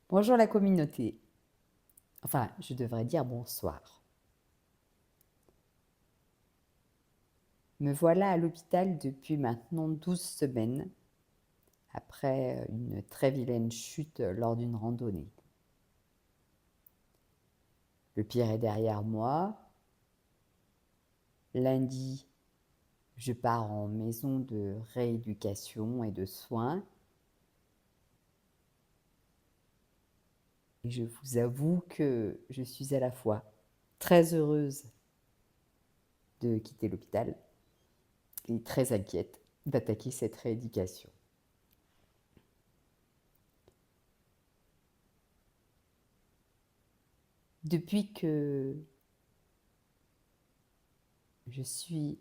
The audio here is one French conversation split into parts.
Bonjour la communauté. Enfin, je devrais dire bonsoir. Me voilà à l'hôpital depuis maintenant 12 semaines, après une très vilaine chute lors d'une randonnée. Le pire est derrière moi. Lundi, je pars en maison de rééducation et de soins. Et je vous avoue que je suis à la fois très heureuse de quitter l'hôpital et très inquiète d'attaquer cette rééducation. Depuis que je suis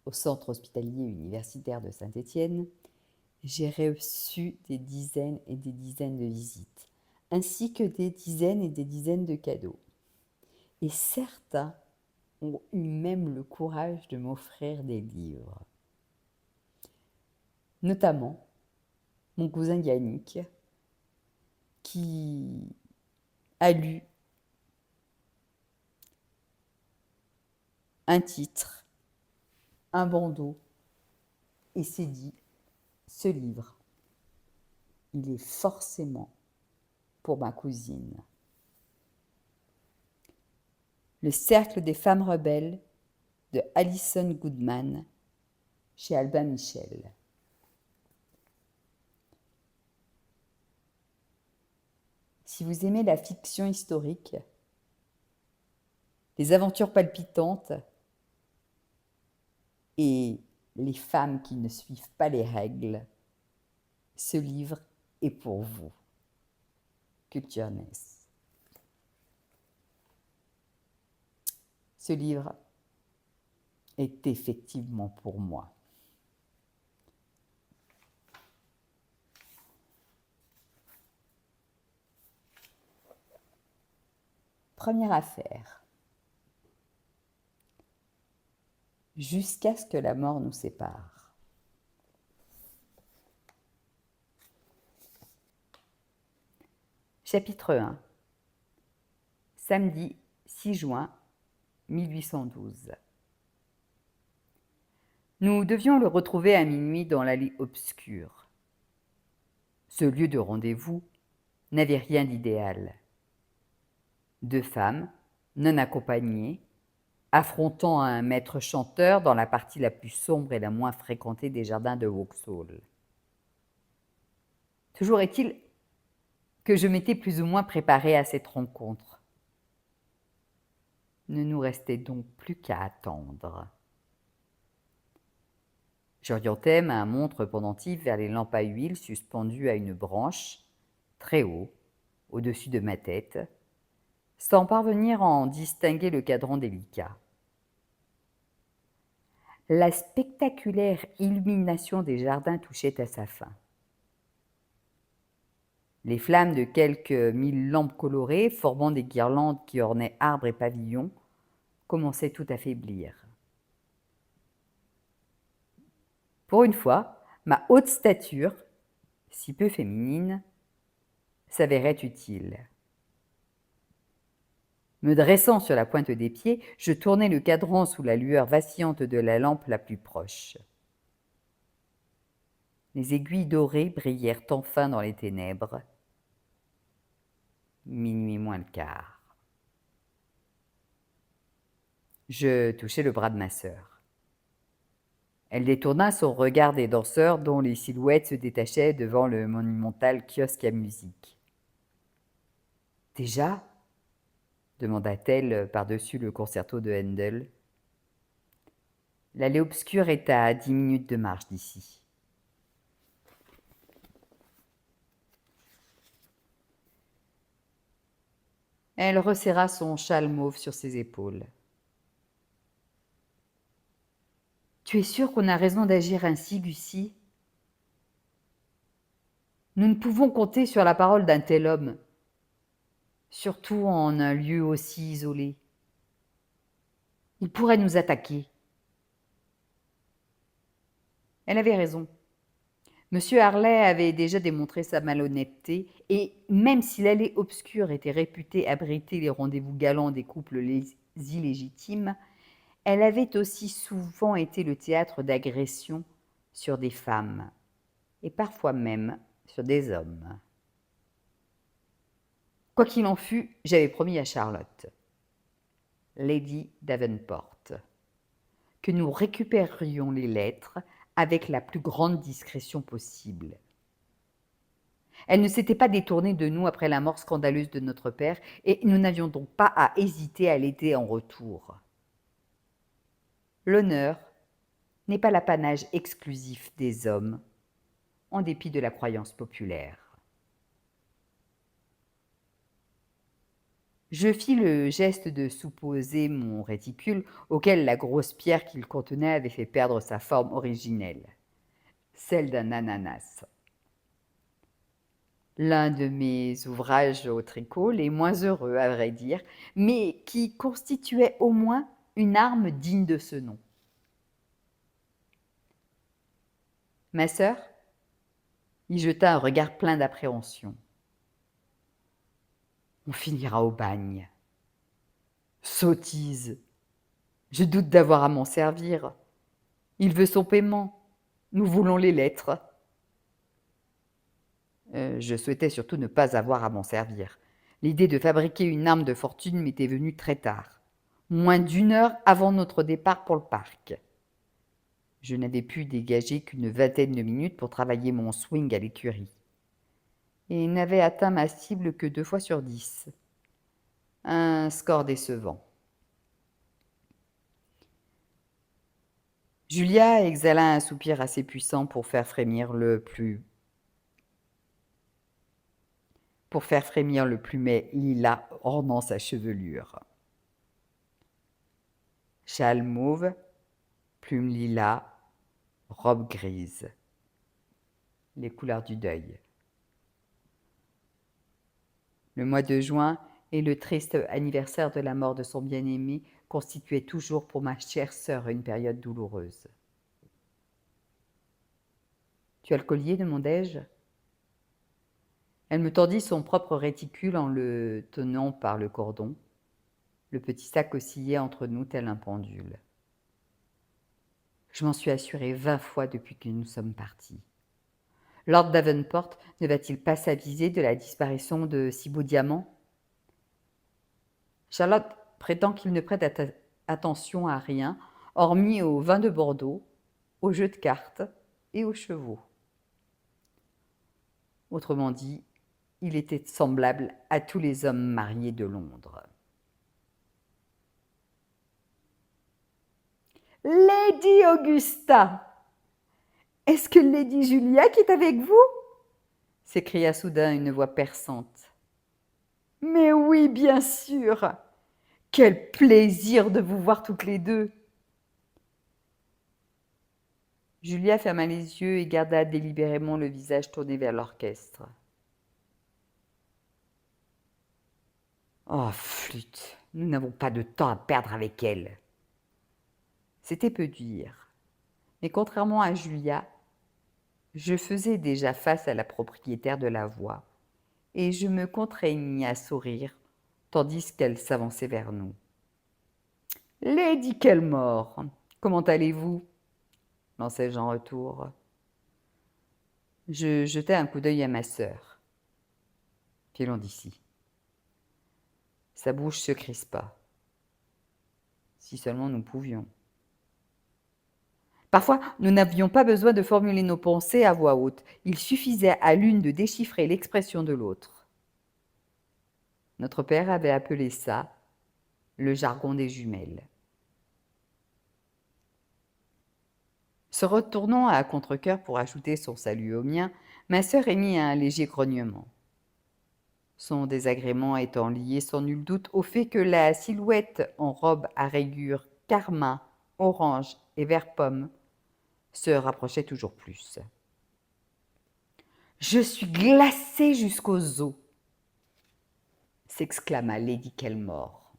au centre hospitalier universitaire de Saint-Étienne, j'ai reçu des dizaines et des dizaines de visites, ainsi que des dizaines et des dizaines de cadeaux. Et certains ont eu même le courage de m'offrir des livres. Notamment mon cousin Yannick, qui a lu un titre, un bandeau, et s'est dit, ce livre, il est forcément pour ma cousine. Le cercle des femmes rebelles de Alison Goodman chez Albin Michel. Si vous aimez la fiction historique, les aventures palpitantes et les femmes qui ne suivent pas les règles, ce livre est pour vous. Cultureness. Ce livre est effectivement pour moi. Première affaire. Jusqu'à ce que la mort nous sépare. Chapitre 1. Samedi 6 juin 1812. Nous devions le retrouver à minuit dans l'allée obscure. Ce lieu de rendez-vous n'avait rien d'idéal. Deux femmes, non accompagnées, affrontant un maître chanteur dans la partie la plus sombre et la moins fréquentée des jardins de Vauxhall. Toujours est-il que je m'étais plus ou moins préparée à cette rencontre. Ne nous restait donc plus qu'à attendre. J'orientai ma montre pendentive vers les lampes à huile suspendues à une branche, très haut, au-dessus de ma tête, sans parvenir à en distinguer le cadran délicat. La spectaculaire illumination des jardins touchait à sa fin. Les flammes de quelques 1000 lampes colorées, formant des guirlandes qui ornaient arbres et pavillons, commençaient tout à faiblir. Pour une fois, ma haute stature, si peu féminine, s'avérait utile. Me dressant sur la pointe des pieds, je tournai le cadran sous la lueur vacillante de la lampe la plus proche. Les aiguilles dorées brillèrent enfin dans les ténèbres. Minuit moins le quart. Je touchai le bras de ma sœur. Elle détourna son regard des danseurs dont les silhouettes se détachaient devant le monumental kiosque à musique. « Déjà » demanda-t-elle par-dessus le concerto de Handel. L'allée obscure est à 10 minutes de marche d'ici. Elle resserra son châle mauve sur ses épaules. « Tu es sûre qu'on a raison d'agir ainsi, Gussie ? Nous ne pouvons compter sur la parole d'un tel homme, surtout en un lieu aussi isolé. Il pourrait nous attaquer. » Elle avait raison. Monsieur Harley avait déjà démontré sa malhonnêteté, et même si l'allée obscure était réputée abriter les rendez-vous galants des couples illégitimes, elle avait aussi souvent été le théâtre d'agressions sur des femmes, et parfois même sur des hommes. Quoi qu'il en fût, j'avais promis à Charlotte, Lady Davenport, que nous récupérerions les lettres avec la plus grande discrétion possible. Elle ne s'était pas détournée de nous après la mort scandaleuse de notre père, et nous n'avions donc pas à hésiter à l'aider en retour. L'honneur n'est pas l'apanage exclusif des hommes, en dépit de la croyance populaire. Je fis le geste de soupposer mon réticule, auquel la grosse pierre qu'il contenait avait fait perdre sa forme originelle, celle d'un ananas. L'un de mes ouvrages au tricot, les moins heureux à vrai dire, mais qui constituait au moins une arme digne de ce nom. Ma sœur y jeta un regard plein d'appréhension. On finira au bagne. Sottise. Je doute d'avoir à m'en servir. Il veut son paiement. Nous voulons les lettres. Je souhaitais surtout ne pas avoir à m'en servir. L'idée de fabriquer une arme de fortune m'était venue très tard, moins d'1 heure avant notre départ pour le parc. Je n'avais pu dégager qu'une vingtaine de minutes pour travailler mon swing à l'écurie, et n'avais atteint ma cible que 2 fois sur 10. Un score décevant. Julia exhala un soupir assez puissant pour faire frémir le plumet lilas ornant sa chevelure. Châle mauve, plume lilas, robe grise. Les couleurs du deuil. Le mois de juin et le triste anniversaire de la mort de son bien-aimé constituaient toujours pour ma chère sœur une période douloureuse. Tu as le collier, demandai-je. Elle me tendit son propre réticule en le tenant par le cordon. Le petit sac oscillait entre nous tel un pendule. Je m'en suis assurée 20 fois depuis que nous sommes partis. Lord Davenport ne va-t-il pas s'aviser de la disparition de si beaux diamants? Charlotte prétend qu'il ne prête attention à rien, hormis au vin de Bordeaux, aux jeux de cartes et aux chevaux. Autrement dit, il était semblable à tous les hommes mariés de Londres. Lady Augusta! Est-ce que Lady Julia qui est avec vous? S'écria soudain une voix perçante. Mais oui, bien sûr! Quel plaisir de vous voir toutes les deux! Julia ferma les yeux et garda délibérément le visage tourné vers l'orchestre. Oh, flûte, nous n'avons pas de temps à perdre avec elle. C'était peu dire, mais contrairement à Julia, je faisais déjà face à la propriétaire de la voix, et je me contraignis à sourire, tandis qu'elle s'avançait vers nous. « Lady Kelmore, comment allez-vous » lançai-je en retour. Je jetai un coup d'œil à ma sœur. Filons d'ici. Sa bouche se crispa. Si seulement nous pouvions. Parfois, nous n'avions pas besoin de formuler nos pensées à voix haute. Il suffisait à l'une de déchiffrer l'expression de l'autre. Notre père avait appelé ça le jargon des jumelles. Se retournant à contre-cœur pour ajouter son salut au mien, ma sœur émit un léger grognement. Son désagrément étant lié sans nul doute au fait que la silhouette en robe à rayures carmin, orange et vert pomme se rapprochait toujours plus. « Je suis glacée jusqu'aux os !» s'exclama Lady Kelmore.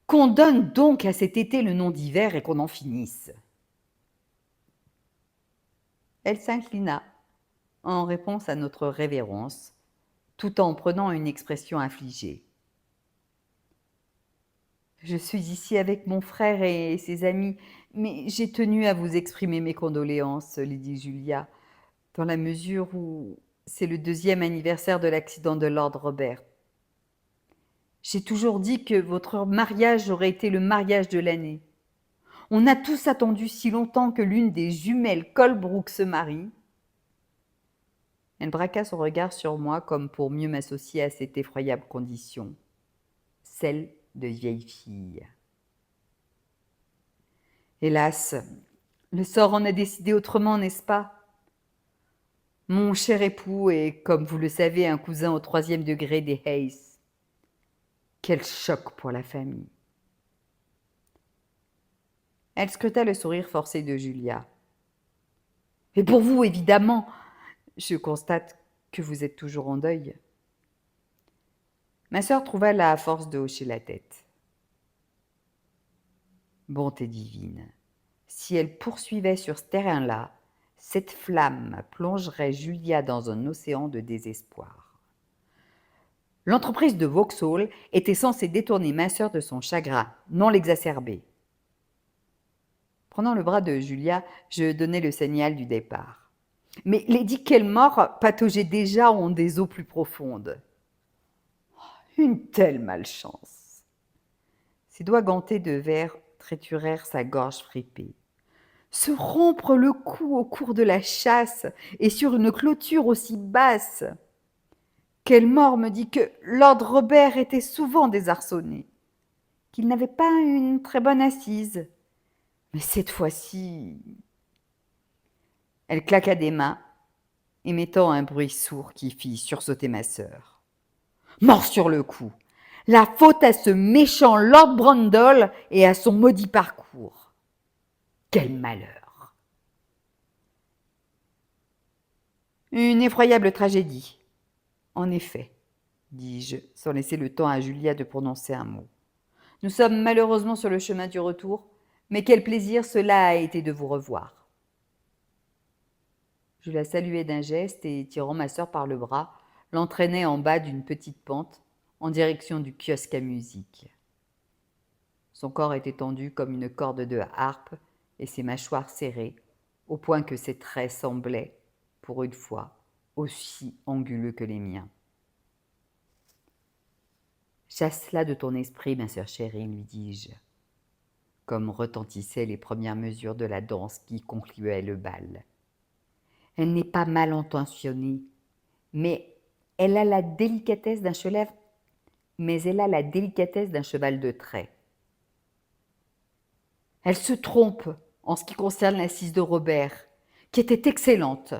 « Qu'on donne donc à cet été le nom d'hiver et qu'on en finisse. Elle s'inclina en réponse à notre révérence, tout en prenant une expression affligée. Je suis ici avec mon frère et ses amis, mais j'ai tenu à vous exprimer mes condoléances, lui dit Julia, dans la mesure où c'est le 2e anniversaire de l'accident de Lord Robert. J'ai toujours dit que votre mariage aurait été le mariage de l'année. On a tous attendu si longtemps que l'une des jumelles Colebrook se marie. Elle braqua son regard sur moi comme pour mieux m'associer à cette effroyable condition, celle de vieille fille. Hélas, le sort en a décidé autrement, n'est-ce pas? Mon cher époux est, comme vous le savez, un cousin au 3e degré des Hayes. Quel choc pour la famille. Elle scruta le sourire forcé de Julia. Et pour vous, évidemment, je constate que vous êtes toujours en deuil. Ma sœur trouva la force de hocher la tête. Bonté divine, si elle poursuivait sur ce terrain-là, cette flamme plongerait Julia dans un océan de désespoir. L'entreprise de Vauxhall était censée détourner ma sœur de son chagrin, non l'exacerber. Prenant le bras de Julia, je donnai le signal du départ. Mais Lady Kelmore pataugeait déjà en des eaux plus profondes. Une telle malchance. Ses doigts gantés de verre triturèrent sa gorge fripée. Se rompre le cou au cours de la chasse et sur une clôture aussi basse. Kelmore me dit que Lord Robert était souvent désarçonné, qu'il n'avait pas une très bonne assise. Mais cette fois-ci... Elle claqua des mains, émettant un bruit sourd qui fit sursauter ma sœur. Mort sur le coup. La faute à ce méchant Lord Brundle et à son maudit parcours. Quel malheur. Une effroyable tragédie. En effet, dis-je, sans laisser le temps à Julia de prononcer un mot. Nous sommes malheureusement sur le chemin du retour, mais quel plaisir cela a été de vous revoir. Je la saluai d'un geste et, tirant ma sœur par le bras, l'entraînai en bas d'une petite pente en direction du kiosque à musique. Son corps était tendu comme une corde de harpe et ses mâchoires serrées, au point que ses traits semblaient, pour une fois, aussi anguleux que les miens. Chasse-la de ton esprit, ma sœur chérie, lui dis-je, comme retentissaient les premières mesures de la danse qui concluait le bal. Elle n'est pas mal intentionnée, mais elle a la délicatesse d'un cheval de trait. Elle se trompe en ce qui concerne l'assise de Robert, qui était excellente,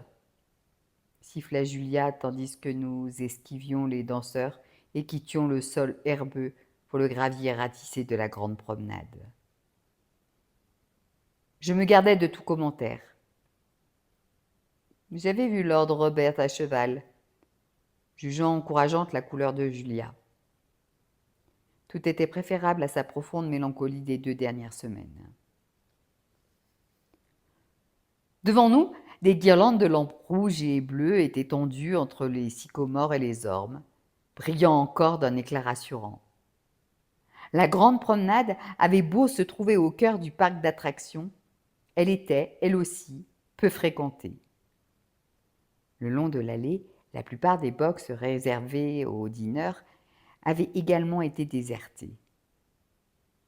siffla Julia tandis que nous esquivions les danseurs et quittions le sol herbeux pour le gravier ratissé de la grande promenade. Je me gardais de tout commentaire. J'avais vu Lord Robert à cheval, jugeant encourageante la couleur de Julia. Tout était préférable à sa profonde mélancolie des 2 dernières semaines. Devant nous, des guirlandes de lampes rouges et bleues étaient tendues entre les sycomores et les ormes, brillant encore d'un éclat rassurant. La grande promenade avait beau se trouver au cœur du parc d'attractions, elle était, elle aussi, peu fréquentée. Le long de l'allée, la plupart des box réservées aux dîneurs avaient également été désertés.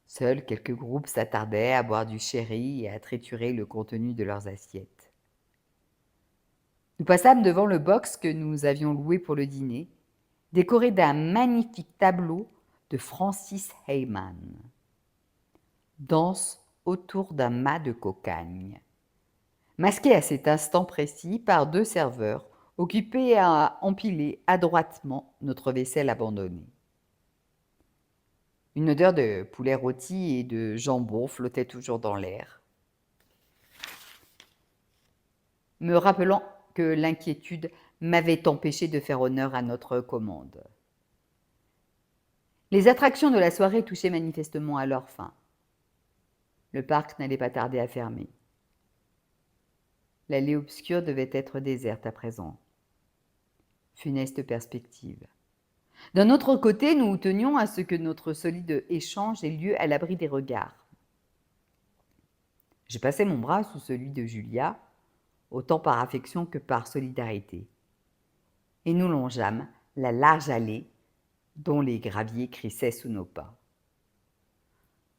Seuls quelques groupes s'attardaient à boire du sherry et à triturer le contenu de leurs assiettes. Nous passâmes devant le box que nous avions loué pour le dîner, décoré d'un magnifique tableau de Francis Hayman. Danse autour d'un mât de cocagne, masqué à cet instant précis par 2 serveurs occupés à empiler adroitement notre vaisselle abandonnée. Une odeur de poulet rôti et de jambon flottait toujours dans l'air, me rappelant que l'inquiétude m'avait empêché de faire honneur à notre commande. Les attractions de la soirée touchaient manifestement à leur fin. Le parc n'allait pas tarder à fermer. L'allée obscure devait être déserte à présent. Funeste perspective. D'un autre côté, nous tenions à ce que notre solide échange ait lieu à l'abri des regards. Je passai mon bras sous celui de Julia, autant par affection que par solidarité. Et nous longeâmes la large allée dont les graviers crissaient sous nos pas.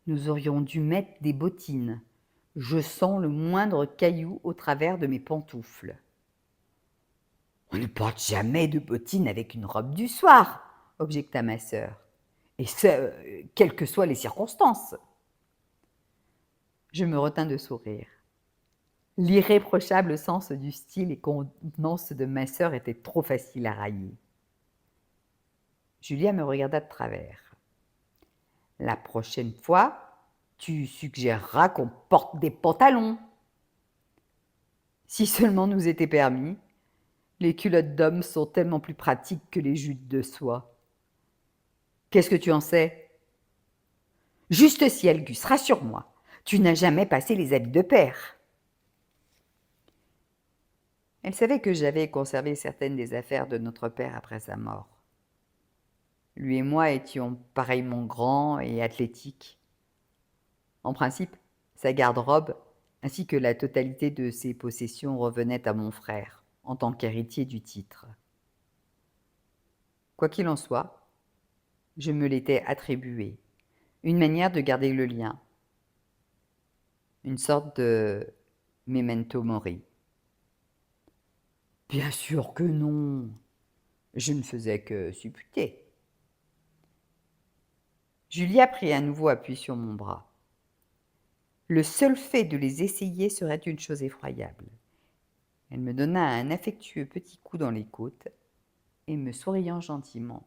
Nous aurions dû mettre des bottines. Je sens le moindre caillou au travers de mes pantoufles. On ne porte jamais de bottines avec une robe du soir, objecta ma sœur. Et ce, quelles que soient les circonstances. Je me retins de sourire. L'irréprochable sens du style et contenance de ma sœur était trop facile à railler. Julia me regarda de travers. La prochaine fois, tu suggéreras qu'on porte des pantalons. Si seulement nous était permis. Les culottes d'hommes sont tellement plus pratiques que les jutes de soie. Qu'est-ce que tu en sais? Juste ciel, Gus, rassure-moi. Tu n'as jamais passé les habits de père. Elle savait que j'avais conservé certaines des affaires de notre père après sa mort. Lui et moi étions pareillement grands et athlétiques. En principe, sa garde-robe, ainsi que la totalité de ses possessions revenaient à mon frère, en tant qu'héritier du titre. Quoi qu'il en soit, je me l'étais attribué, une manière de garder le lien, une sorte de memento mori. Bien sûr que non, je ne faisais que supputer. Julia prit à nouveau appui sur mon bras. Le seul fait de les essayer serait une chose effroyable. Elle me donna un affectueux petit coup dans les côtes et me souriant gentiment.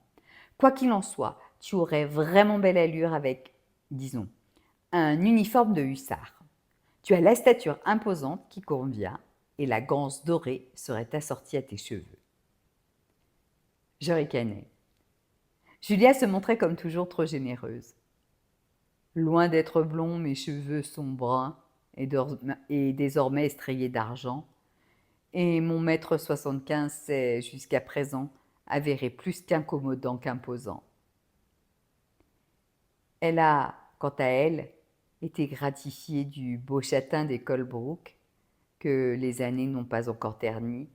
Quoi qu'il en soit, tu aurais vraiment belle allure avec, disons, un uniforme de hussard. Tu as la stature imposante qui convient et la ganse dorée serait assortie à tes cheveux. Je ricanai. Julia se montrait comme toujours trop généreuse. Loin d'être blond, mes cheveux sont bruns et désormais estrayés d'argent, et mon mètre 75 s'est, jusqu'à présent, avéré plus qu'incommodant qu'imposant. Elle a, quant à elle, été gratifiée du beau châtain des Colebrook, que les années n'ont pas encore terni,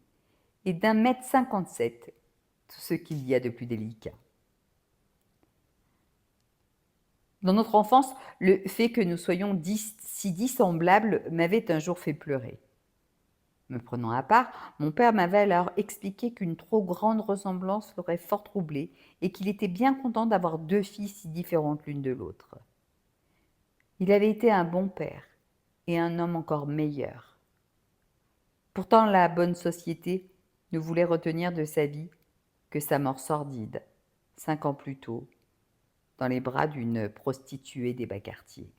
et d'1,57 m, tout ce qu'il y a de plus délicat. Dans notre enfance, le fait que nous soyons si dissemblables m'avait un jour fait pleurer. Me prenant à part, mon père m'avait alors expliqué qu'une trop grande ressemblance l'aurait fort troublé et qu'il était bien content d'avoir 2 filles si différentes l'une de l'autre. Il avait été un bon père et un homme encore meilleur. Pourtant, la bonne société ne voulait retenir de sa vie que sa mort sordide, 5 ans plus tôt, dans les bras d'une prostituée des bas quartiers.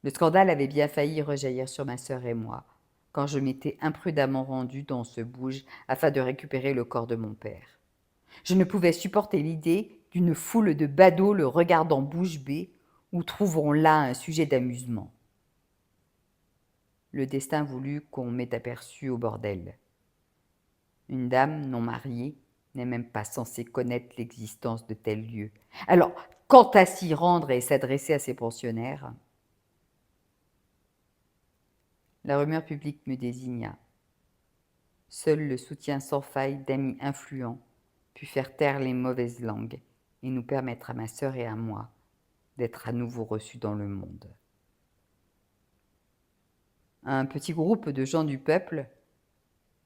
Le scandale avait bien failli rejaillir sur ma sœur et moi, quand je m'étais imprudemment rendue dans ce bouge afin de récupérer le corps de mon père. Je ne pouvais supporter l'idée d'une foule de badauds le regardant bouche bée ou trouvant là un sujet d'amusement. Le destin voulut qu'on m'ait aperçu au bordel. Une dame non mariée n'est même pas censée connaître l'existence de tels lieux. Alors, quant à s'y rendre et s'adresser à ses pensionnaires, la rumeur publique me désigna. Seul le soutien sans faille d'amis influents put faire taire les mauvaises langues et nous permettre à ma sœur et à moi d'être à nouveau reçus dans le monde. Un petit groupe de gens du peuple,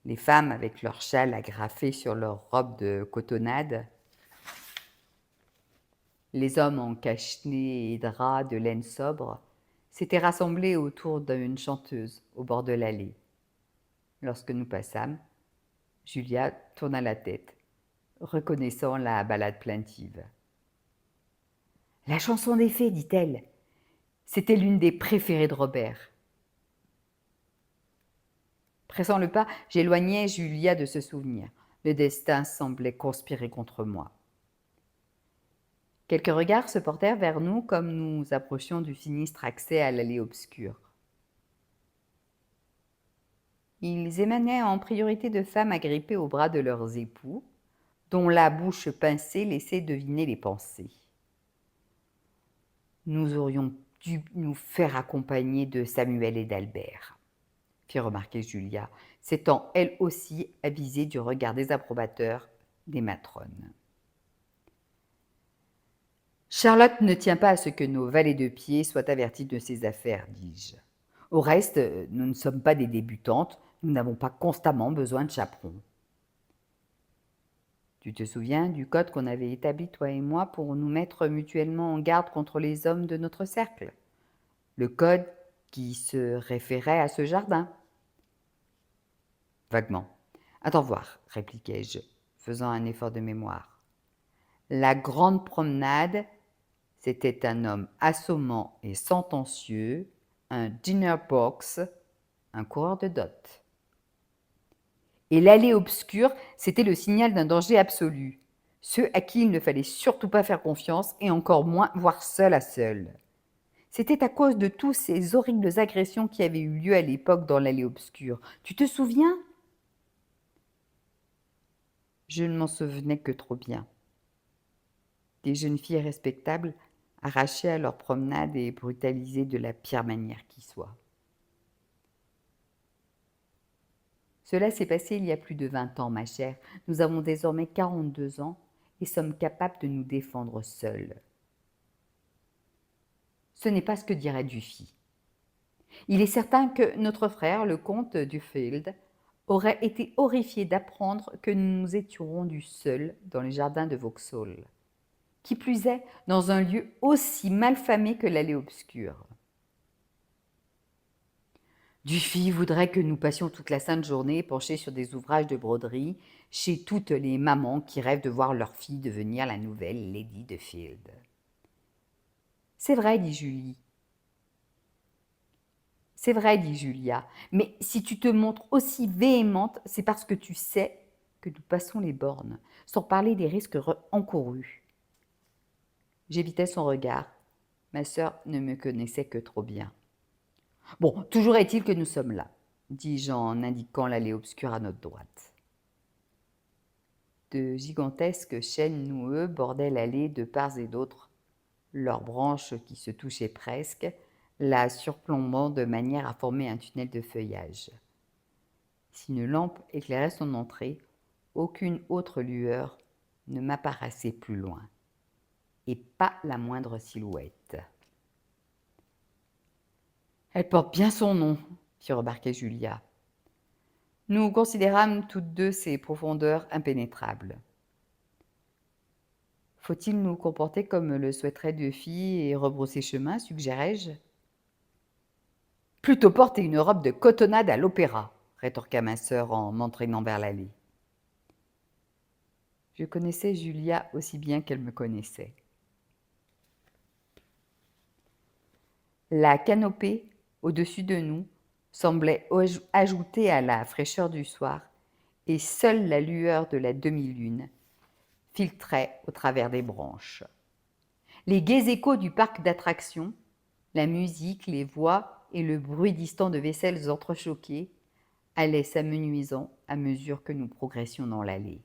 les femmes avec leurs châles agrafés sur leurs robes de cotonnade, les hommes en cache-nez et draps de laine sobre, s'étaient rassemblés autour d'une chanteuse au bord de l'allée. Lorsque nous passâmes, Julia tourna la tête, reconnaissant la ballade plaintive. « La chanson des fées, dit-elle. C'était l'une des préférées de Robert. » Pressant le pas, j'éloignai Julia de ce souvenir. Le destin semblait conspirer contre moi. Quelques regards se portèrent vers nous comme nous approchions du sinistre accès à l'allée obscure. Ils émanaient en priorité de femmes agrippées au bras de leurs époux, dont la bouche pincée laissait deviner les pensées. Nous aurions dû nous faire accompagner de Samuel et d'Albert, fit remarquer Julia, s'étant elle aussi avisée du regard désapprobateur des matrones. Charlotte ne tient pas à ce que nos valets de pied soient avertis de ces affaires, dis-je. Au reste, nous ne sommes pas des débutantes, nous n'avons pas constamment besoin de chaperons. Tu te souviens du code qu'on avait établi, toi et moi, pour nous mettre mutuellement en garde contre les hommes de notre cercle? Le code qui se référait à ce jardin. Vaguement. Attends voir, répliquai-je, faisant un effort de mémoire. La grande promenade, c'était un homme assommant et sentencieux, un dinner box, un coureur de dot. Et l'allée obscure, c'était le signal d'un danger absolu, ceux à qui il ne fallait surtout pas faire confiance et encore moins voir seul à seul. C'était à cause de tous ces horribles agressions qui avaient eu lieu à l'époque dans l'allée obscure. Tu te souviens? Je ne m'en souvenais que trop bien. Des jeunes filles respectables arrachées à leur promenade et brutalisées de la pire manière qui soit. Cela s'est passé il y a plus de 20 ans, ma chère. Nous avons désormais 42 ans et sommes capables de nous défendre seuls. Ce n'est pas ce que dirait Dufy. Il est certain que notre frère, le comte Duffield, aurait été horrifié d'apprendre que nous nous étions rendus seuls dans les jardins de Vauxhall. Qui plus est, dans un lieu aussi malfamé que l'allée obscure. Dufy voudrait que nous passions toute la sainte journée penchés sur des ouvrages de broderie chez toutes les mamans qui rêvent de voir leur fille devenir la nouvelle Lady Duffield. C'est vrai, dit Julie. C'est vrai, dit Julia, mais si tu te montres aussi véhémente, c'est parce que tu sais que nous passons les bornes, sans parler des risques encourus. J'évitais son regard. Ma sœur ne me connaissait que trop bien. Bon, toujours est-il que nous sommes là, dis-je en indiquant l'allée obscure à notre droite. De gigantesques chênes noueux bordaient l'allée de part et d'autre, leurs branches qui se touchaient presque, la surplombant de manière à former un tunnel de feuillage. Si une lampe éclairait son entrée, aucune autre lueur ne m'apparaissait plus loin, et pas la moindre silhouette. Elle porte bien son nom, fit remarquer Julia. Nous considérâmes toutes deux ces profondeurs impénétrables. Faut-il nous comporter comme le souhaiterait Dufy et rebrousser chemin, suggérai-je. Plutôt porter une robe de cotonnade à l'opéra, rétorqua ma sœur en m'entraînant vers l'allée. Je connaissais Julia aussi bien qu'elle me connaissait. La canopée, au-dessus de nous, semblait ajouter à la fraîcheur du soir, et seule la lueur de la demi-lune filtrait au travers des branches. Les gais échos du parc d'attractions, la musique, les voix et le bruit distant de vaisselles entrechoquées allaient s'amenuisant à mesure que nous progressions dans l'allée.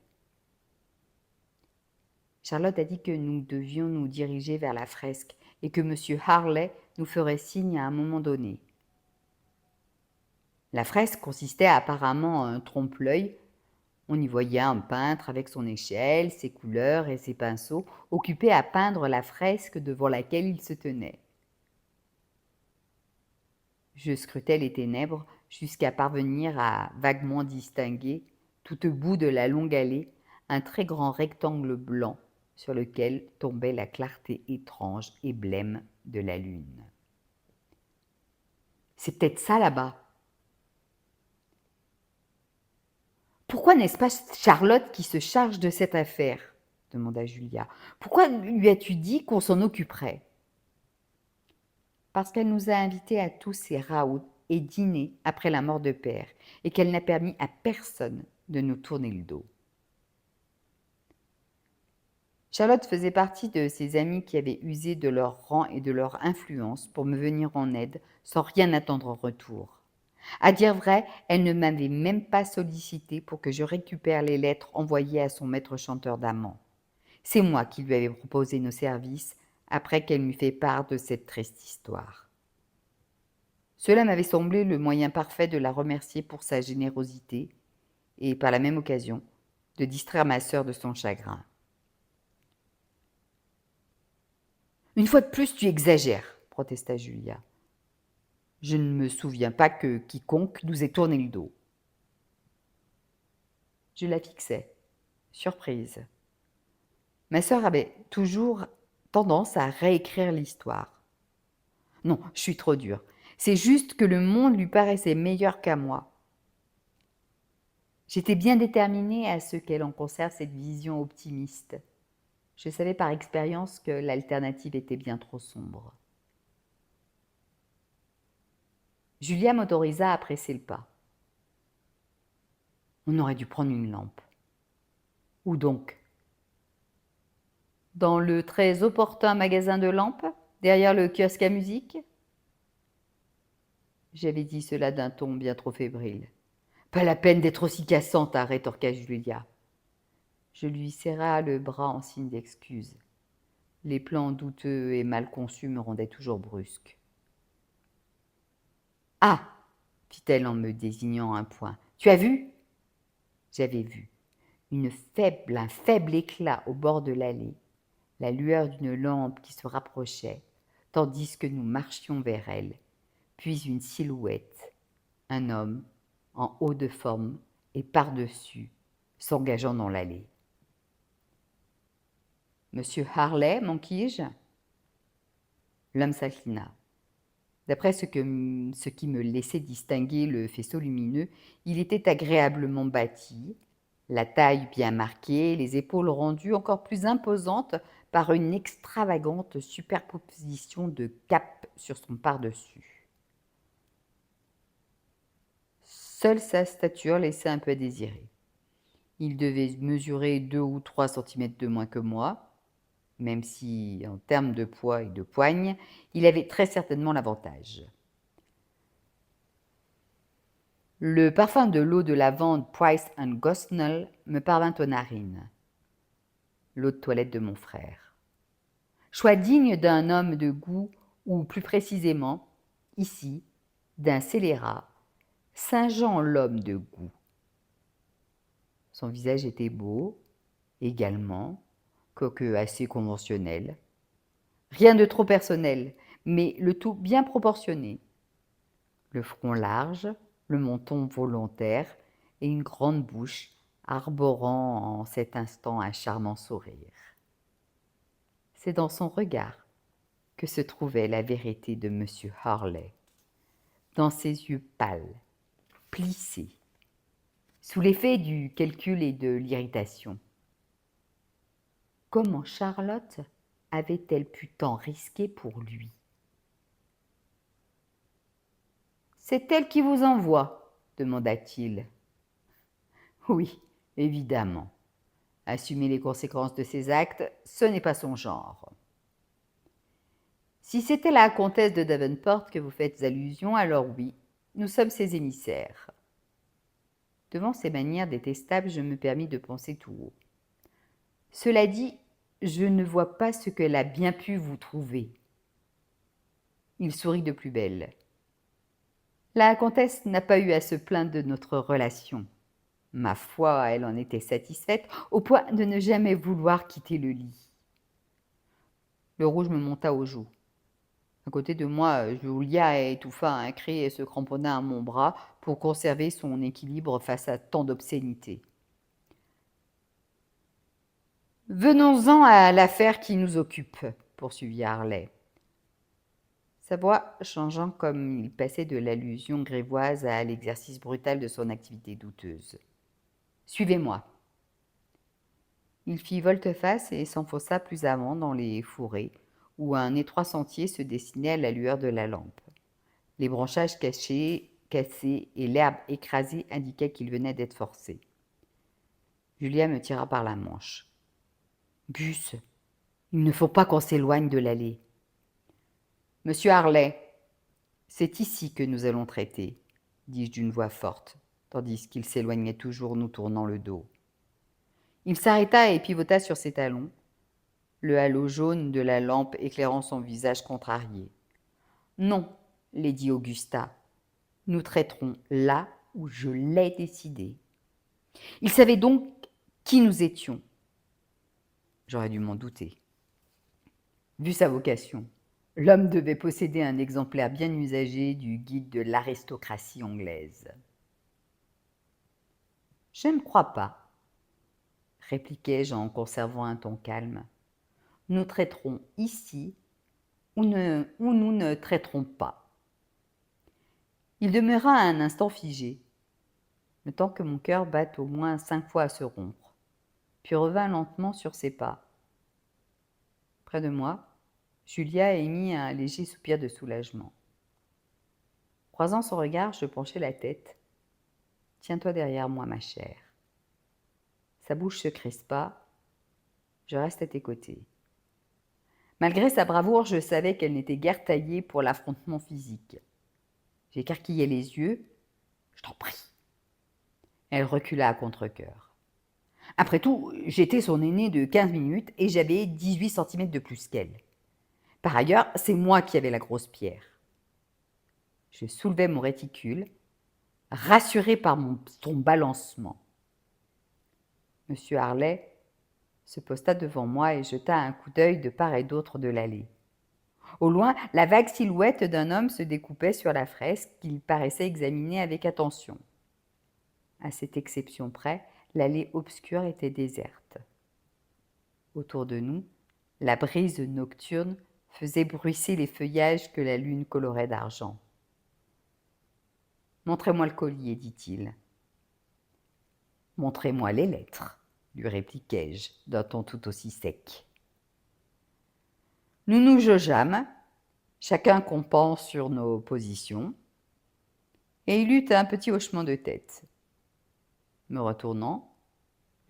Charlotte a dit que nous devions nous diriger vers la fresque et que M. Harley nous ferait signe à un moment donné. La fresque consistait apparemment en un trompe-l'œil. On y voyait un peintre avec son échelle, ses couleurs et ses pinceaux, occupé à peindre la fresque devant laquelle il se tenait. Je scrutais les ténèbres jusqu'à parvenir à vaguement distinguer, tout au bout de la longue allée, un très grand rectangle blanc sur lequel tombait la clarté étrange et blême de la lune. C'est peut-être ça là-bas. Pourquoi n'est-ce pas Charlotte qui se charge de cette affaire? Demanda Julia. Pourquoi lui as-tu dit qu'on s'en occuperait? Parce qu'elle nous a invités à tous ces raouts et dîners après la mort de père, et qu'elle n'a permis à personne de nous tourner le dos. Charlotte faisait partie de ces amis qui avaient usé de leur rang et de leur influence pour me venir en aide sans rien attendre en retour. À dire vrai, elle ne m'avait même pas sollicité pour que je récupère les lettres envoyées à son maître chanteur d'amant. C'est moi qui lui avais proposé nos services après qu'elle m'eût fait part de cette triste histoire. Cela m'avait semblé le moyen parfait de la remercier pour sa générosité et, par la même occasion, de distraire ma sœur de son chagrin. Une fois de plus, tu exagères, protesta Julia. Je ne me souviens pas que quiconque nous ait tourné le dos. Je la fixais, surprise. Ma sœur avait toujours tendance à réécrire l'histoire. Non, je suis trop dure. C'est juste que le monde lui paraissait meilleur qu'à moi. J'étais bien déterminée à ce qu'elle en conserve cette vision optimiste. Je savais par expérience que l'alternative était bien trop sombre. Julia m'autorisa à presser le pas. On aurait dû prendre une lampe. Où donc? Dans le très opportun magasin de lampes, derrière le kiosque à musique? J'avais dit cela d'un ton bien trop fébrile. Pas la peine d'être aussi cassante, rétorqua Julia. Je lui serra le bras en signe d'excuse. Les plans douteux et mal conçus me rendaient toujours brusque. Ah, fit-elle en me désignant un point. Tu as vu? J'avais vu. Un faible éclat au bord de l'allée, la lueur d'une lampe qui se rapprochait, tandis que nous marchions vers elle, puis une silhouette, un homme, en haut de forme et par-dessus, s'engageant dans l'allée. Monsieur Harley, manquis-je? L'homme s'inclina. D'après ce qui me laissait distinguer le faisceau lumineux, il était agréablement bâti, la taille bien marquée, les épaules rendues encore plus imposantes par une extravagante superposition de capes sur son par-dessus. Seule sa stature laissait un peu à désirer. Il devait mesurer 2 ou 3 centimètres de moins que moi, même si, en termes de poids et de poigne, il avait très certainement l'avantage. Le parfum de l'eau de lavande Price & Gosnell me parvint aux narines. L'eau de toilette de mon frère. Choix digne d'un homme de goût, ou plus précisément, ici, d'un scélérat, Saint-Jean l'homme de goût. Son visage était beau, également, quoique assez conventionnel. Rien de trop personnel, mais le tout bien proportionné. Le front large, le menton volontaire et une grande bouche arborant en cet instant un charmant sourire. C'est dans son regard que se trouvait la vérité de M. Harley, dans ses yeux pâles, plissés, sous l'effet du calcul et de l'irritation. Comment Charlotte avait-elle pu tant risquer pour lui? C'est elle qui vous envoie, demanda-t-il. Oui, évidemment. Assumer les conséquences de ses actes, ce n'est pas son genre. Si c'était la comtesse de Davenport que vous faites allusion, alors oui, nous sommes ses émissaires. Devant ces manières détestables, je me permis de penser tout haut. Cela dit, je ne vois pas ce qu'elle a bien pu vous trouver. Il sourit de plus belle. La comtesse n'a pas eu à se plaindre de notre relation. Ma foi, elle en était satisfaite, au point de ne jamais vouloir quitter le lit. Le rouge me monta aux joues. À côté de moi, Julia étouffa un cri et se cramponna à mon bras pour conserver son équilibre face à tant d'obscénités. Venons-en à l'affaire qui nous occupe, poursuivit Harley, sa voix changeant comme il passait de l'allusion grivoise à l'exercice brutal de son activité douteuse. Suivez-moi. Il fit volte-face et s'enfonça plus avant dans les fourrés, où un étroit sentier se dessinait à la lueur de la lampe. Les branchages cassés et l'herbe écrasée indiquaient qu'il venait d'être forcé. Julia me tira par la manche. Gus, il ne faut pas qu'on s'éloigne de l'allée. Monsieur Harley, c'est ici que nous allons traiter, dis-je d'une voix forte, tandis qu'il s'éloignait toujours nous tournant le dos. Il s'arrêta et pivota sur ses talons, le halo jaune de la lampe éclairant son visage contrarié. Non, Lady Augusta, nous traiterons là où je l'ai décidé. Il savait donc qui nous étions. J'aurais dû m'en douter. Vu sa vocation, l'homme devait posséder un exemplaire bien usagé du guide de l'aristocratie anglaise. Je ne crois pas, répliquai-je en conservant un ton calme. Nous traiterons ici ou nous ne traiterons pas. Il demeura un instant figé, le temps que mon cœur batte au moins 5 fois à se rompre, puis revint lentement sur ses pas. Près de moi, Julia émit un léger soupir de soulagement. Croisant son regard, je penchai la tête. « Tiens-toi derrière moi, ma chère. » Sa bouche se crispa. « Je reste à tes côtés. » Malgré sa bravoure, je savais qu'elle n'était guère taillée pour l'affrontement physique. J'écarquillai les yeux. « Je t'en prie. » Elle recula à contre-cœur. Après tout, j'étais son aînée de 15 minutes et j'avais 18 centimètres de plus qu'elle. Par ailleurs, c'est moi qui avais la grosse pierre. Je soulevai mon réticule, rassuré par son balancement. Monsieur Harley se posta devant moi et jeta un coup d'œil de part et d'autre de l'allée. Au loin, la vague silhouette d'un homme se découpait sur la fresque qu'il paraissait examiner avec attention. À cette exception près, l'allée obscure était déserte. Autour de nous, la brise nocturne faisait bruisser les feuillages que la lune colorait d'argent. « Montrez-moi le collier, dit-il. »« Montrez-moi les lettres, lui répliquai-je d'un ton tout aussi sec. Nous nous jaugeâmes, chacun comptant sur nos positions, et il eut un petit hochement de tête. Me retournant,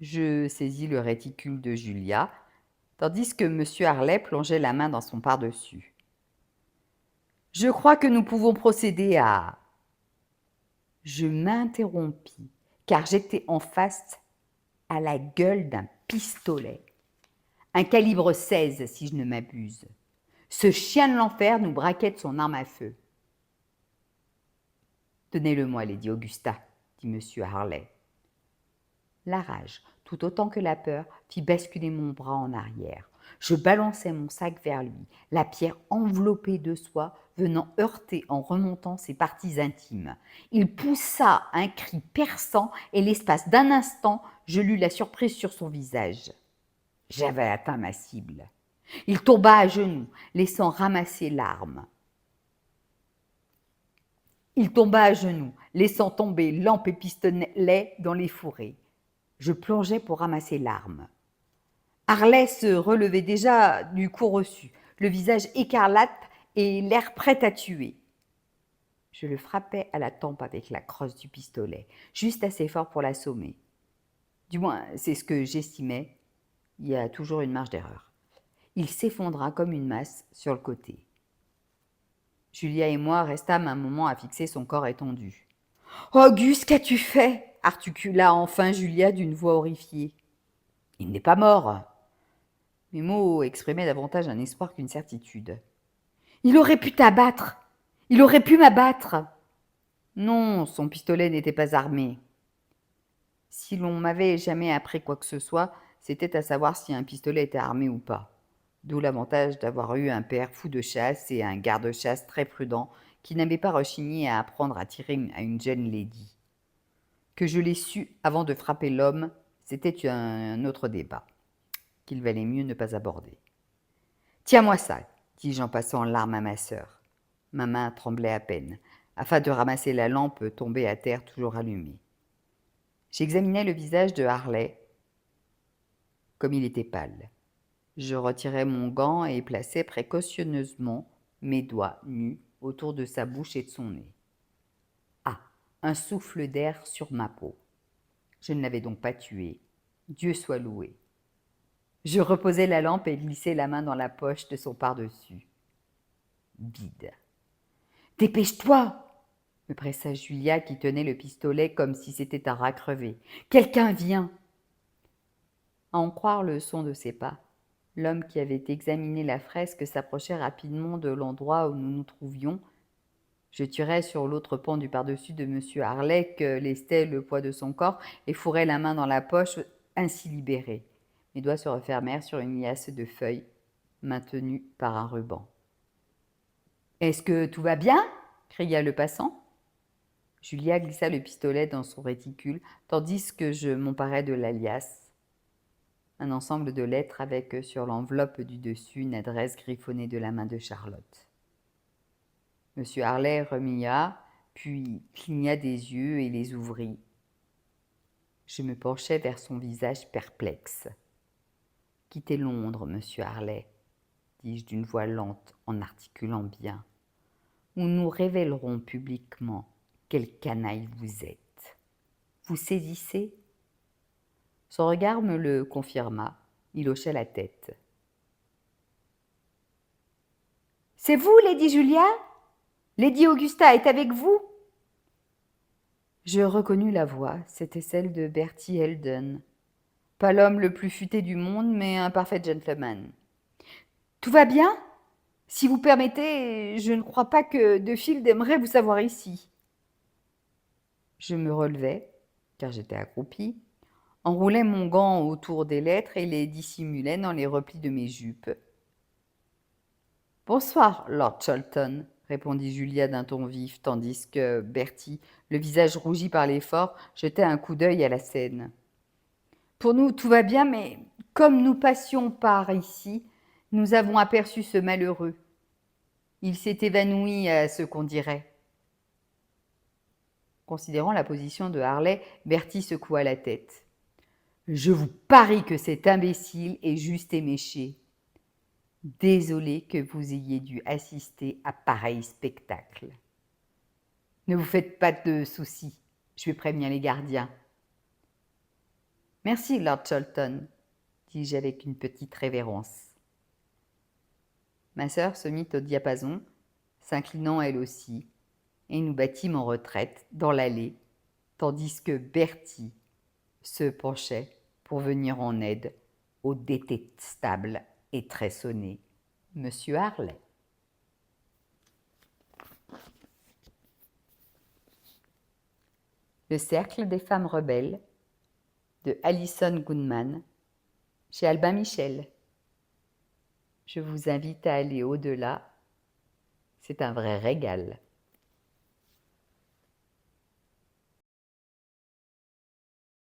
je saisis le réticule de Julia, tandis que M. Harley plongeait la main dans son pardessus. « Je crois que nous pouvons procéder à... » Je m'interrompis, car j'étais en face à la gueule d'un pistolet. Un calibre 16, si je ne m'abuse. Ce chien de l'enfer nous braquait de son arme à feu. « Donnez-le-moi, Lady Augusta, dit M. Harley. La rage, tout autant que la peur, fit basculer mon bras en arrière. Je balançai mon sac vers lui, la pierre enveloppée de soie venant heurter en remontant ses parties intimes. Il poussa un cri perçant et l'espace d'un instant, je lus la surprise sur son visage. J'avais atteint ma cible. Il tomba à genoux, laissant ramasser l'arme. Il tomba à genoux, laissant tomber lampe et pistolet dans les fourrés. Je plongeai pour ramasser l'arme. Harley se relevait déjà du coup reçu, le visage écarlate et l'air prêt à tuer. Je le frappai à la tempe avec la crosse du pistolet, juste assez fort pour l'assommer. Du moins, c'est ce que j'estimais. Il y a toujours une marge d'erreur. Il s'effondra comme une masse sur le côté. Julia et moi restâmes un moment à fixer son corps étendu. « Auguste, qu'as-tu fait » articula enfin Julia d'une voix horrifiée. « Il n'est pas mort !» Mes mots exprimaient davantage un espoir qu'une certitude. « Il aurait pu t'abattre. Il aurait pu m'abattre. » Non, son pistolet n'était pas armé. Si l'on m'avait jamais appris quoi que ce soit, c'était à savoir si un pistolet était armé ou pas. D'où l'avantage d'avoir eu un père fou de chasse et un garde-chasse très prudent qui n'avait pas rechigné à apprendre à tirer à une jeune lady. Que je l'ai su avant de frapper l'homme, c'était un autre débat, qu'il valait mieux ne pas aborder. « Tiens-moi ça !» dis-je en passant l'arme à ma sœur. Ma main tremblait à peine, afin de ramasser la lampe tombée à terre toujours allumée. J'examinais le visage de Harley, comme il était pâle. Je retirai mon gant et plaçai précautionneusement mes doigts nus autour de sa bouche et de son nez. Ah, un souffle d'air sur ma peau. Je ne l'avais donc pas tué. Dieu soit loué. Je reposai la lampe et glissai la main dans la poche de son pardessus. Vide. « Dépêche-toi !» me pressa Julia qui tenait le pistolet comme si c'était un rat crevé. « Quelqu'un vient !» À en croire le son de ses pas, l'homme qui avait examiné la fresque s'approchait rapidement de l'endroit où nous nous trouvions. Je tirai sur l'autre pan du par-dessus de M. Harley que lestait le poids de son corps et fourrai la main dans la poche, ainsi libérée. Mes doigts se refermèrent sur une liasse de feuilles, maintenue par un ruban. « Est-ce que tout va bien ?» cria le passant. Julia glissa le pistolet dans son réticule, tandis que je m'emparais de la liasse. Un ensemble de lettres avec sur l'enveloppe du dessus une adresse griffonnée de la main de Charlotte. M. Harley remua, puis cligna des yeux et les ouvrit. Je me penchai vers son visage perplexe. « Quittez Londres, monsieur Harley, dis-je d'une voix lente en articulant bien, ou nous révélerons publiquement quel canaille vous êtes. Vous saisissez ?» Son regard me le confirma. Il hocha la tête. « C'est vous, Lady Julia ? Lady Augusta est avec vous ?» Je reconnus la voix. C'était celle de Bertie Eldon. Pas l'homme le plus futé du monde, mais un parfait gentleman. « Tout va bien ? Si vous permettez, je ne crois pas que De Field aimerait vous savoir ici. » Je me relevai, car j'étais accroupie, enroulai mon gant autour des lettres et les dissimulai dans les replis de mes jupes. « Bonsoir, Lord Cholton, » répondit Julia d'un ton vif, tandis que Bertie, le visage rougi par l'effort, jetait un coup d'œil à la scène. « Pour nous, tout va bien, mais comme nous passions par ici, nous avons aperçu ce malheureux. Il s'est évanoui à ce qu'on dirait. » Considérant la position de Harley, Bertie secoua la tête. « Je vous parie que cet imbécile est juste éméché. Désolé que vous ayez dû assister à pareil spectacle. Ne vous faites pas de soucis, je vais prévenir les gardiens. »« Merci, Lord Cholton, » dis-je avec une petite révérence. Ma sœur se mit au diapason, s'inclinant elle aussi, et nous battîmes en retraite dans l'allée, tandis que Bertie se penchait pour venir en aide au détestable et très sonné Monsieur Harley. Le cercle des femmes rebelles de Alison Goodman chez Albin Michel. Je vous invite à aller au-delà. C'est un vrai régal.